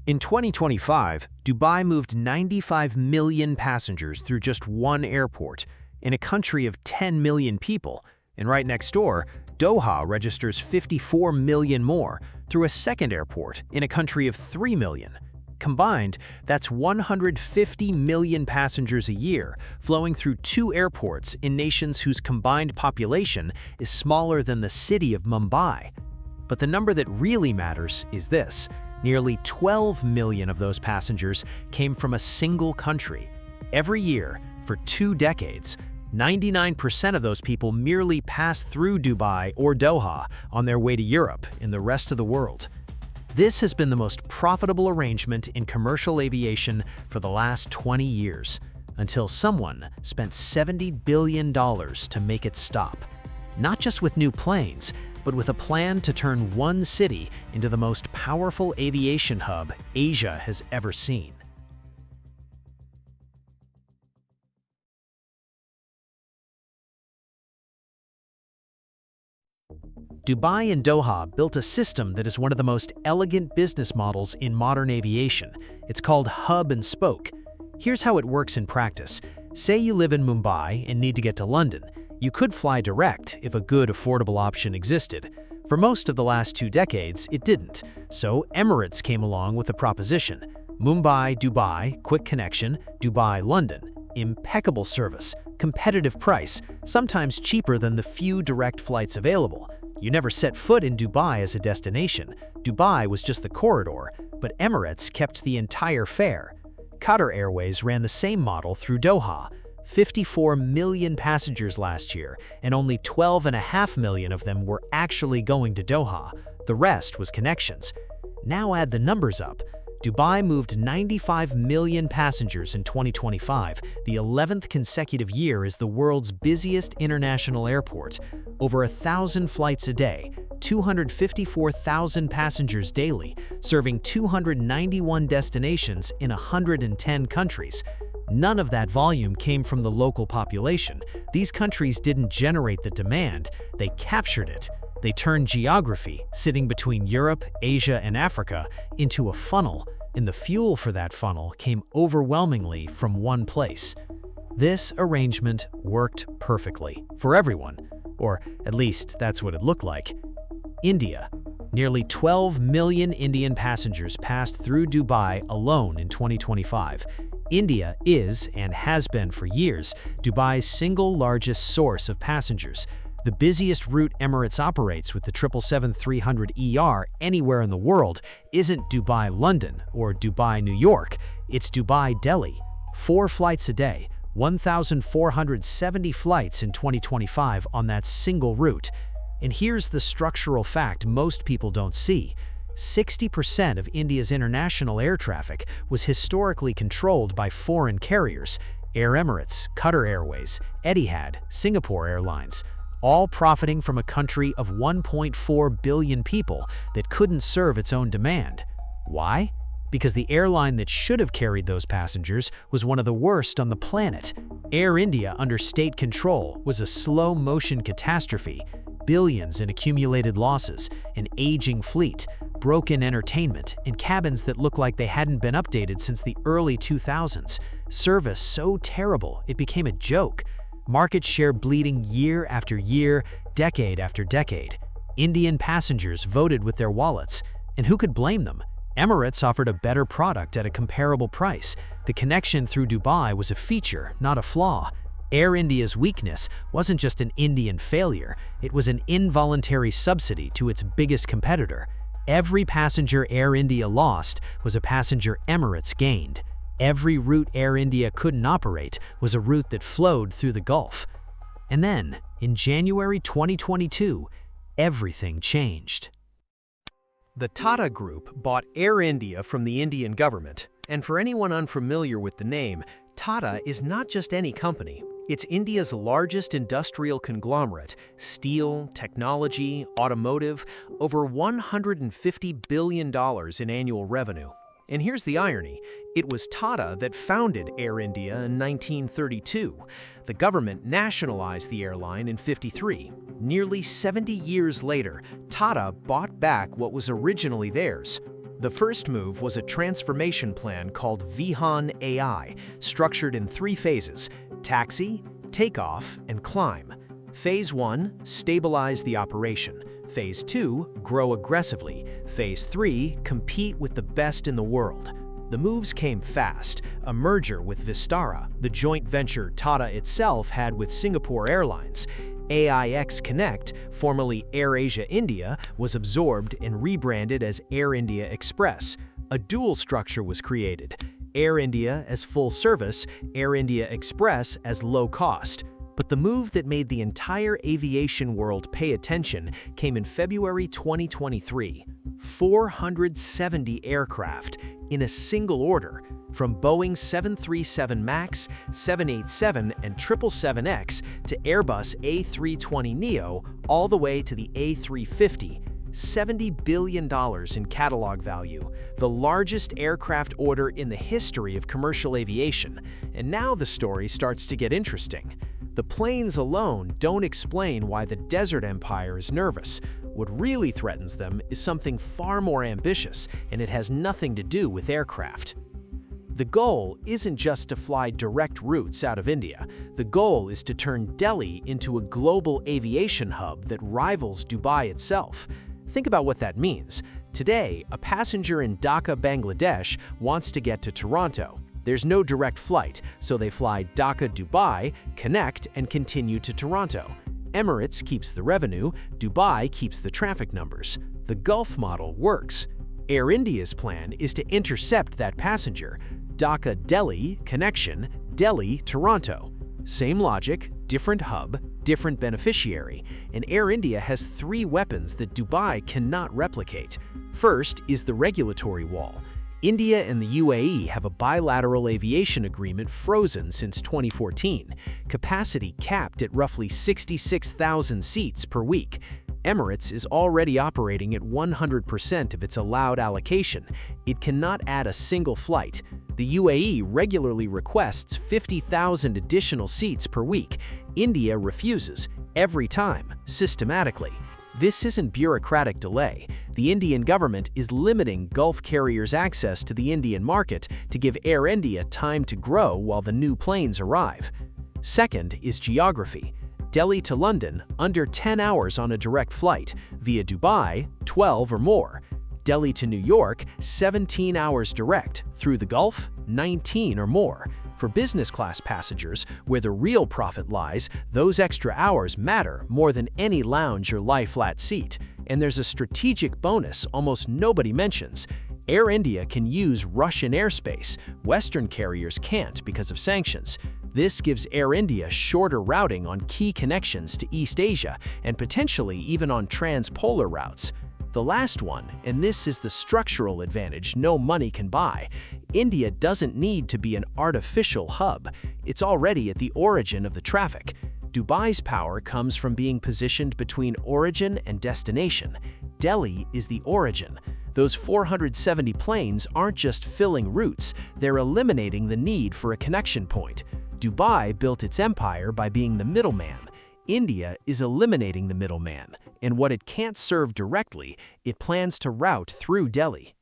In 2025, Dubai moved 95 million passengers through just one airport in a country of 10 million people, and right next door, Doha registers 54 million more through a second airport in a country of 3 million. Combined, that's 150 million passengers a year flowing through two airports in nations whose combined population is smaller than the city of Mumbai. But the number that really matters is this: nearly 12 million of those passengers came from a single country. Every year, for 2 decades, 99% of those people merely pass through Dubai or Doha on their way to Europe and the rest of the world. This has been the most profitable arrangement in commercial aviation for the last 20 years, until someone spent $70 billion to make it stop. Not just with new planes, but with a plan to turn one city into the most powerful aviation hub Asia has ever seen. Dubai and Doha built a system that is one of the most elegant business models in modern aviation. It's called hub and spoke. Here's how it works in practice. Say you live in Mumbai and need to get to London. You could fly direct if a good, affordable option existed. For most of the last 2 decades, it didn't. So Emirates came along with a proposition. Mumbai-Dubai, quick connection, Dubai-London. Impeccable service, competitive price, sometimes cheaper than the few direct flights available. You never set foot in Dubai as a destination. Dubai was just the corridor, but Emirates kept the entire fare. Qatar Airways ran the same model through Doha. 54 million passengers last year, and only 12.5 million of them were actually going to Doha. The rest was connections. Now add the numbers up. Dubai moved 95 million passengers in 2025, the 11th consecutive year as the world's busiest international airport. Over 1,000 flights a day, 254,000 passengers daily, serving 291 destinations in 110 countries. None of that volume came from the local population. These countries didn't generate the demand, they captured it. They turned geography, sitting between Europe, Asia, and Africa, into a funnel, and the fuel for that funnel came overwhelmingly from one place. This arrangement worked perfectly for everyone, or at least that's what it looked like. India. Nearly 12 million Indian passengers passed through Dubai alone in 2025. India is, and has been for years, Dubai's single largest source of passengers. The busiest route Emirates operates with the 777-300ER anywhere in the world isn't Dubai-London or Dubai-New York, it's Dubai-Delhi. 4 flights a day, 1,470 flights in 2025 on that single route. And here's the structural fact most people don't see. 60% of India's international air traffic was historically controlled by foreign carriers: Air Emirates, Qatar Airways, Etihad, Singapore Airlines, all profiting from a country of 1.4 billion people that couldn't serve its own demand. Why? Because the airline that should have carried those passengers was one of the worst on the planet. Air India under state control was a slow-motion catastrophe. Billions in accumulated losses, an aging fleet, broken entertainment, and cabins that look like they hadn't been updated since the early 2000s. Service so terrible it became a joke. Market share bleeding year after year, decade after decade. Indian passengers voted with their wallets, and who could blame them? Emirates offered a better product at a comparable price. The connection through Dubai was a feature, not a flaw. Air India's weakness wasn't just an Indian failure, it was an involuntary subsidy to its biggest competitor. Every passenger Air India lost was a passenger Emirates gained. Every route Air India couldn't operate was a route that flowed through the Gulf. And then, in January 2022, everything changed. The Tata Group bought Air India from the Indian government, and for anyone unfamiliar with the name, Tata is not just any company. It's India's largest industrial conglomerate: steel, technology, automotive, over $150 billion in annual revenue. And here's the irony. It was Tata that founded Air India in 1932. The government nationalized the airline in '53. Nearly 70 years later, Tata bought back what was originally theirs. The first move was a transformation plan called Vihan AI, structured in 3 phases: taxi, takeoff, and climb. Phase 1, stabilize the operation. Phase 2, grow aggressively. Phase 3, compete with the best in the world. The moves came fast: a merger with Vistara, the joint venture Tata itself had with Singapore Airlines. AIX Connect, formerly AirAsia India, was absorbed and rebranded as Air India Express. A dual structure was created: Air India as full service, Air India Express as low cost. But the move that made the entire aviation world pay attention came in February 2023. 470 aircraft in a single order, from Boeing 737 MAX, 787, and 777X to Airbus A320neo, all the way to the A350. $70 billion in catalog value, the largest aircraft order in the history of commercial aviation. And now the story starts to get interesting. The planes alone don't explain why the desert empire is nervous. What really threatens them is something far more ambitious, and it has nothing to do with aircraft. The goal isn't just to fly direct routes out of India. The goal is to turn Delhi into a global aviation hub that rivals Dubai itself. Think about what that means. Today, a passenger in Dhaka, Bangladesh wants to get to Toronto. There's no direct flight, so they fly Dhaka-Dubai, connect, and continue to Toronto. Emirates keeps the revenue, Dubai keeps the traffic numbers. The Gulf model works. Air India's plan is to intercept that passenger. Dhaka-Delhi connection, Delhi-Toronto. Same logic, different hub, different beneficiary, and Air India has 3 weapons that Dubai cannot replicate. First is the regulatory wall. India and the UAE have a bilateral aviation agreement frozen since 2014, capacity capped at roughly 66,000 seats per week. Emirates is already operating at 100% of its allowed allocation. It cannot add a single flight. The UAE regularly requests 50,000 additional seats per week. India refuses, every time, systematically. This isn't bureaucratic delay. The Indian government is limiting Gulf carriers' access to the Indian market to give Air India time to grow while the new planes arrive. Second is geography. Delhi to London, under 10 hours on a direct flight. Via Dubai, 12 or more. Delhi to New York, 17 hours direct. Through the Gulf, 19 or more. For business class passengers, where the real profit lies, those extra hours matter more than any lounge or lie-flat seat. And there's a strategic bonus almost nobody mentions. Air India can use Russian airspace. Western carriers can't because of sanctions. This gives Air India shorter routing on key connections to East Asia and potentially even on transpolar routes. The last one, and this is the structural advantage no money can buy, India doesn't need to be an artificial hub. It's already at the origin of the traffic. Dubai's power comes from being positioned between origin and destination. Delhi is the origin. Those 470 planes aren't just filling routes, they're eliminating the need for a connection point. Dubai built its empire by being the middleman. India is eliminating the middleman, and what it can't serve directly, it plans to route through Delhi.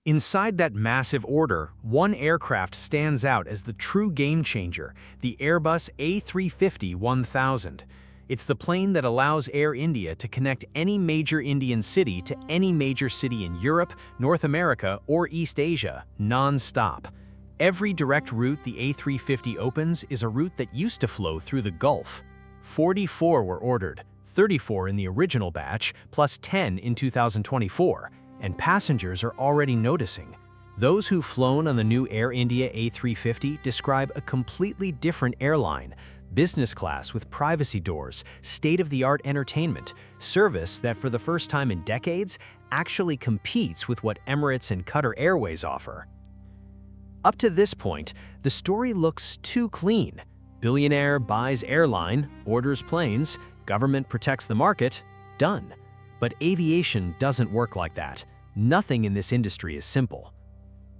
Inside that massive order, one aircraft stands out as the true game-changer, the Airbus A350-1000. It's the plane that allows Air India to connect any major Indian city to any major city in Europe, North America, or East Asia, non-stop. Every direct route the A350 opens is a route that used to flow through the Gulf. 44 were ordered, 34 in the original batch, plus 10 in 2024, and passengers are already noticing. Those who've flown on the new Air India A350 describe a completely different airline, business class with privacy doors, state-of-the-art entertainment, service that for the first time in decades actually competes with what Emirates and Qatar Airways offer. Up to this point, the story looks too clean. Billionaire buys airline, orders planes, government protects the market, done. But aviation doesn't work like that. Nothing in this industry is simple.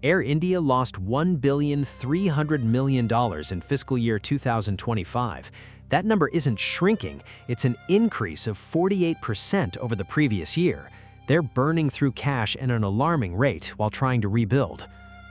Air India lost $1.3 billion in fiscal year 2025. That number isn't shrinking, it's an increase of 48% over the previous year. They're burning through cash at an alarming rate while trying to rebuild.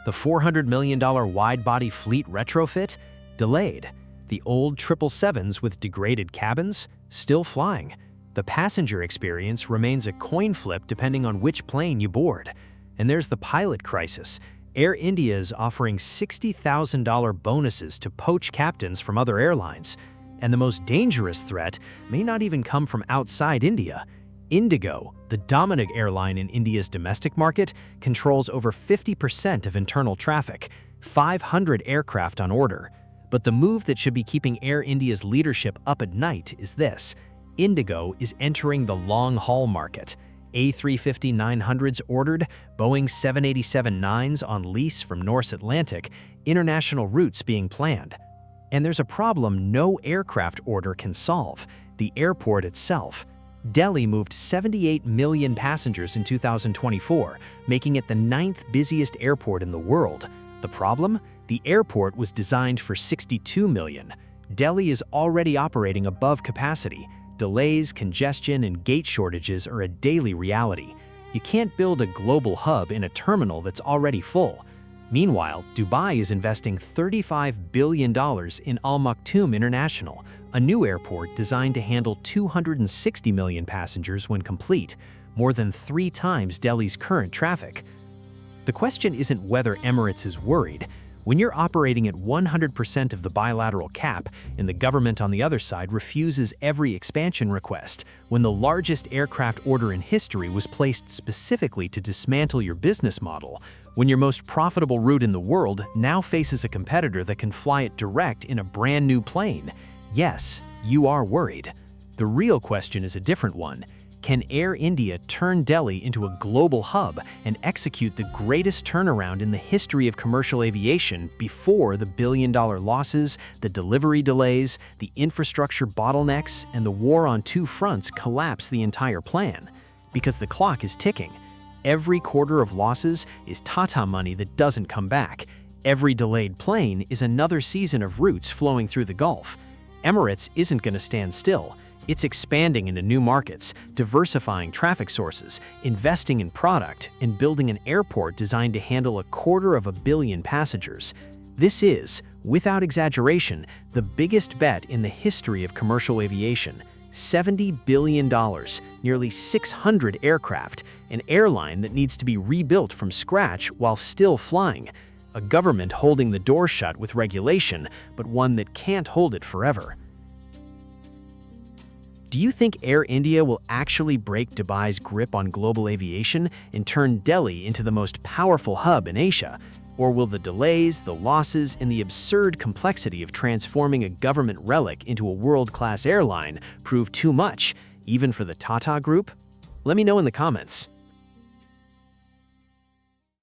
The $400 million wide-body fleet retrofit? Delayed. The old 777s with degraded cabins? Still flying. The passenger experience remains a coin flip depending on which plane you board. And there's the pilot crisis. Air India is offering $60,000 bonuses to poach captains from other airlines. And the most dangerous threat may not even come from outside India. Indigo, the dominant airline in India's domestic market, controls over 50% of internal traffic, 500 aircraft on order. But the move that should be keeping Air India's leadership up at night is this. Indigo is entering the long-haul market. A350-900s ordered, Boeing 787-9s on lease from North Atlantic, international routes being planned. And there's a problem no aircraft order can solve: the airport itself. Delhi moved 78 million passengers in 2024, making it the 9th busiest airport in the world. The problem? The airport was designed for 62 million. Delhi is already operating above capacity. Delays, congestion, and gate shortages are a daily reality. You can't build a global hub in a terminal that's already full. Meanwhile, Dubai is investing $35 billion in Al Maktoum International, a new airport designed to handle 260 million passengers when complete, more than 3 times Delhi's current traffic. The question isn't whether Emirates is worried. When you're operating at 100% of the bilateral cap and the government on the other side refuses every expansion request, when the largest aircraft order in history was placed specifically to dismantle your business model, when your most profitable route in the world now faces a competitor that can fly it direct in a brand new plane, yes, you are worried. The real question is a different one. Can Air India turn Delhi into a global hub and execute the greatest turnaround in the history of commercial aviation before the billion-dollar losses, the delivery delays, the infrastructure bottlenecks, and the war on 2 fronts collapse the entire plan? Because the clock is ticking. Every quarter of losses is Tata money that doesn't come back. Every delayed plane is another season of routes flowing through the Gulf. Emirates isn't going to stand still. It's expanding into new markets, diversifying traffic sources, investing in product, and building an airport designed to handle 250 million passengers. This is, without exaggeration, the biggest bet in the history of commercial aviation. $70 billion, nearly 600 aircraft, an airline that needs to be rebuilt from scratch while still flying. A government holding the door shut with regulation, but one that can't hold it forever. Do you think Air India will actually break Dubai's grip on global aviation and turn Delhi into the most powerful hub in Asia? Or will the delays, the losses, and the absurd complexity of transforming a government relic into a world-class airline prove too much, even for the Tata Group? Let me know in the comments.